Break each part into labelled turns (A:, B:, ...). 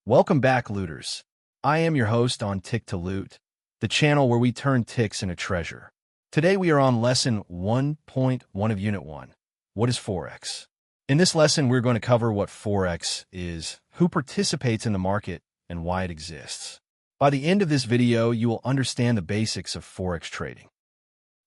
A: Welcome back, looters. I am your host on Tick to Loot, the channel where we turn ticks into treasure. Today we are on lesson 1.1 of Unit 1. What is Forex? In this lesson, we're going to cover what Forex is, who participates in the market, and why it exists. By the end of this video, you will understand the basics of Forex trading.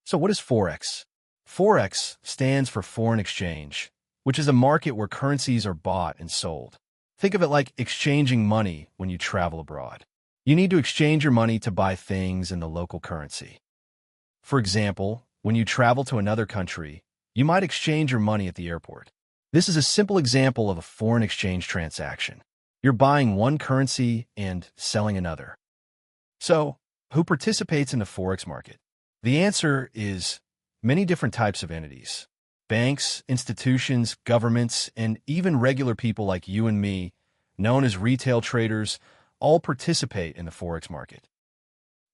A: So what is Forex? Forex stands for foreign exchange, which is a market where currencies are bought and sold. Think of it like exchanging money when you travel abroad. You need to exchange your money to buy things in the local currency. For example, when you travel to another country, you might exchange your money at the airport. This is a simple example of a foreign exchange transaction. You're buying one currency and selling another. So, who participates in the Forex market? The answer is many different types of entities. Banks, institutions, governments, and even regular people like you and me, known as retail traders, all participate in the Forex market.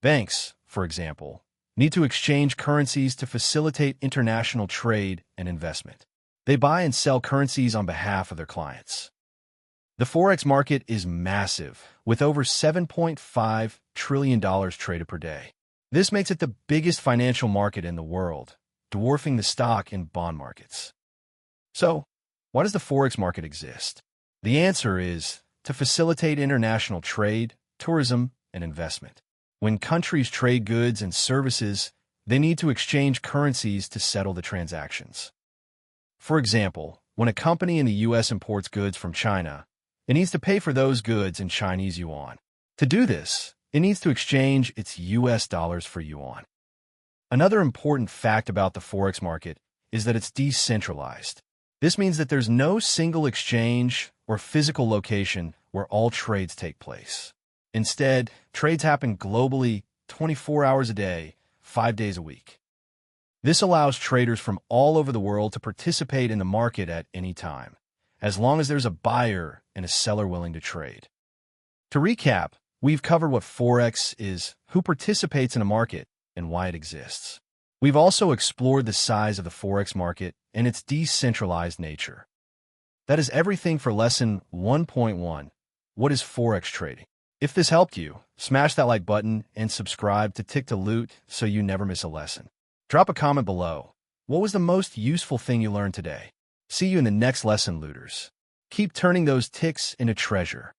A: Banks, for example, need to exchange currencies to facilitate international trade and investment. They buy and sell currencies on behalf of their clients. The Forex market is massive, with over $7.5 trillion traded per day. This makes it the biggest financial market in the world, dwarfing the stock and bond markets. So, why does the Forex market exist? The answer is to facilitate international trade, tourism, and investment. When countries trade goods and services, they need to exchange currencies to settle the transactions. For example, when a company in the U.S. imports goods from China, it needs to pay for those goods in Chinese yuan. To do this, it needs to exchange its U.S. dollars for yuan. Another important fact about the Forex market is that it's decentralized. This means that there's no single exchange or physical location where all trades take place. Instead, trades happen globally 24 hours a day, 5 days a week. This allows traders from all over the world to participate in the market at any time, as long as there's a buyer and a seller willing to trade. To recap, we've covered what Forex is, who participates in a market, and why it exists. We've also explored the size of the Forex market and its decentralized nature. That is everything for lesson 1.1. What is Forex trading? If this helped you, smash that like button and subscribe to Tick to Loot so you never miss a lesson. Drop a comment below. What was the most useful thing you learned today? See you in the next lesson, looters. Keep turning those ticks into treasure.